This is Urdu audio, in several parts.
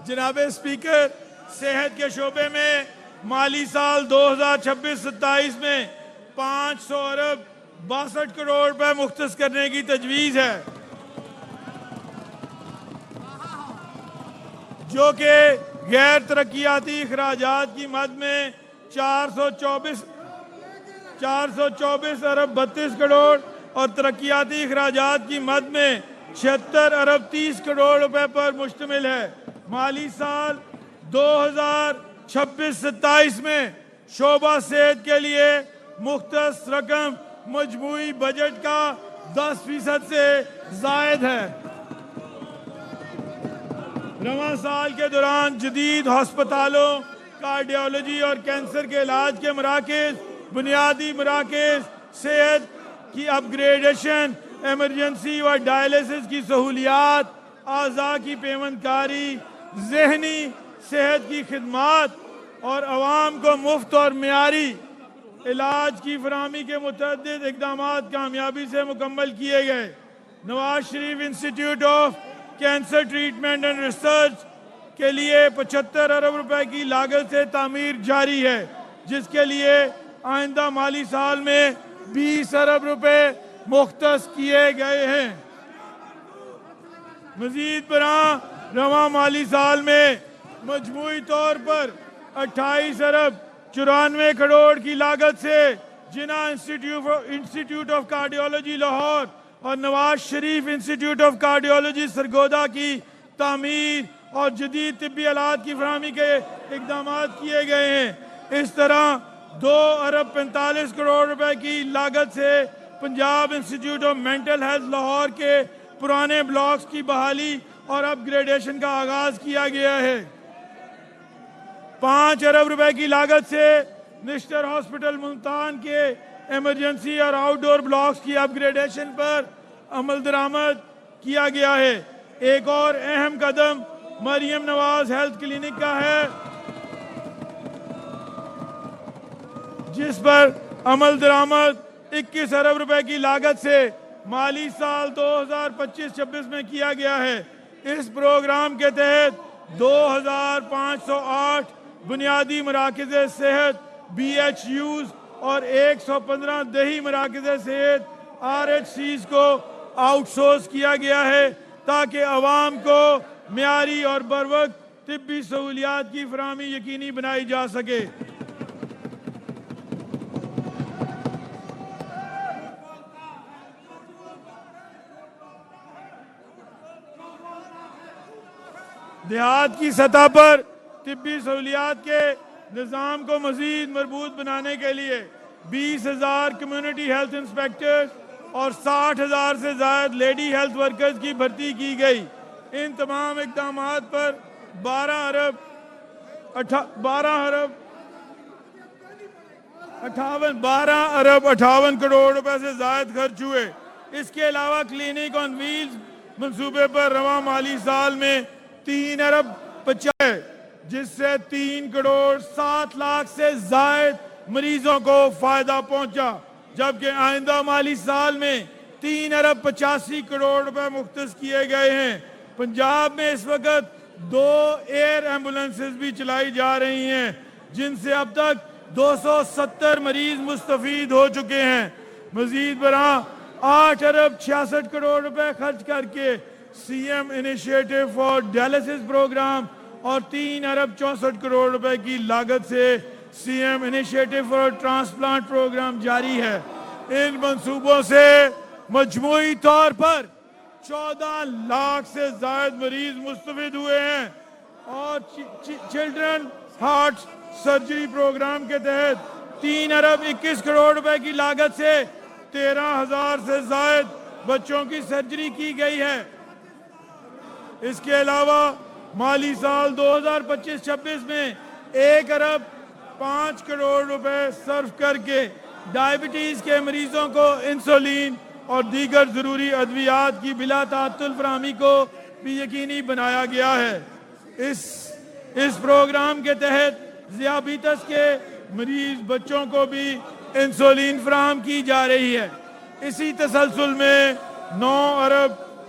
جناب اسپیکر، صحت کے شعبے میں مالی سال 2026-27 میں 500 ارب 62 کروڑ روپے مختص کرنے کی تجویز ہے، جو کہ غیر ترقیاتی اخراجات کی مد میں 424 ارب 32 کروڑ اور ترقیاتی اخراجات کی مد میں 76 ارب 30 کروڑ روپے پر مشتمل ہے۔ مالی سال 2026-27 میں شعبہ صحت کے لیے مختص رقم مجموعی بجٹ کا 10% سے زائد ہے۔ رواں سال کے دوران جدید ہسپتالوں، کارڈیالوجی اور کینسر کے علاج کے مراکز، بنیادی مراکز، صحت کی اپ گریڈیشن، ایمرجنسی و ڈائلیسس کی سہولیات، اعضاء کی پیوند کاری، ذہنی صحت کی خدمات اور عوام کو مفت اور معیاری علاج کی فراہمی کے متعدد اقدامات کامیابی سے مکمل کیے گئے۔ Nawaz Sharif institute of cancer treatment and research کے لیے 75 ارب روپے کی لاگت سے تعمیر جاری ہے، جس کے لیے آئندہ مالی سال میں 20 ارب روپے مختص کیے گئے ہیں۔ مزید برآں رواں مالی سال میں مجموعی طور پر 28 ارب 94 کروڑ کی لاگت سے جناح انسٹیٹیوٹ آف کارڈیالوجی لاہور اور نواز Sharif institute of cardiology Sargodha کی تعمیر اور جدید طبی آلات کی فراہمی کے اقدامات کیے گئے ہیں۔ اس طرح 2 ارب 45 کروڑ روپے کی لاگت سے Punjab institute of mental health Lahore کے پرانے بلاکس کی بحالی اور اپ گریڈیشن کا آغاز کیا گیا ہے۔ 5 ارب روپے کی لاگت سے نشتر ہاسپٹل ملتان کے ایمرجنسی اور آؤٹ ڈور بلاکس کی اپ گریڈیشن پر عمل درآمد کیا گیا ہے۔ ایک اور اہم قدم مریم نواز ہیلتھ کلینک کا ہے، جس پر عمل درآمد 21 ارب روپے کی لاگت سے مالی سال 2025-26 میں کیا گیا ہے۔ اس پروگرام کے تحت 2508 بنیادی مراکز صحت BHUs اور 115 دیہی مراکز صحت RHCs کو آؤٹ سورس کیا گیا ہے، تاکہ عوام کو معیاری اور بروقت طبی سہولیات کی فراہمی یقینی بنائی جا سکے۔ دیہات کی سطح پر طبی سہولیات کے نظام کو مزید مربوط بنانے کے لیے 20,000 کمیونٹی ہیلتھ انسپیکٹرز اور 60,000 سے زائد لیڈی ہیلتھ ورکرز کی بھرتی کی گئی۔ ان تمام اقدامات پر 12 ارب 58 کروڑ روپے سے زائد خرچ ہوئے۔ اس کے علاوہ کلینک آن ویلز منصوبے پر رواں مالی سال میں 3 ارب 50، جس سے 3 کروڑ 7 لاکھ سے زائد مریضوں کو فائدہ پہنچا، جبکہ آئندہ مالی سال میں 3 ارب 85 کروڑ روپے مختص کیے گئے ہیں۔ پنجاب میں اس وقت 2 ایئر ایمبولنسز بھی چلائی جا رہی ہیں، جن سے اب تک 270 مریض مستفید ہو چکے ہیں۔ مزید برآں 8 ارب 66 کروڑ روپے خرچ کر کے CM initiative for dialysis program اور 3 ارب 64 کروڑ روپے کی لاگت سے CM initiative for transplant program جاری ہے۔ ان منصوبوں سے مجموعی طور پر 14 لاکھ سے زائد مریض مستفید ہوئے ہیں، اور چلڈرن ہارٹ سرجری پروگرام کے تحت 3 ارب 21 کروڑ روپے کی لاگت سے 13,000 سے زائد بچوں کی سرجری کی گئی ہے۔ اس کے علاوہ مالی سال 2025-26 میں 1 ارب 5 کروڑ روپے صرف کر کے ڈائبٹیز کے مریضوں کو انسولین اور دیگر ضروری ادویات کی بلا تعطل فراہمی کو بھی یقینی بنایا گیا ہے۔ اس پروگرام کے تحت ذیابیطس کے مریض بچوں کو بھی انسولین فراہم کی جا رہی ہے۔ اسی تسلسل میں 9 ارب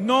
9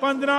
15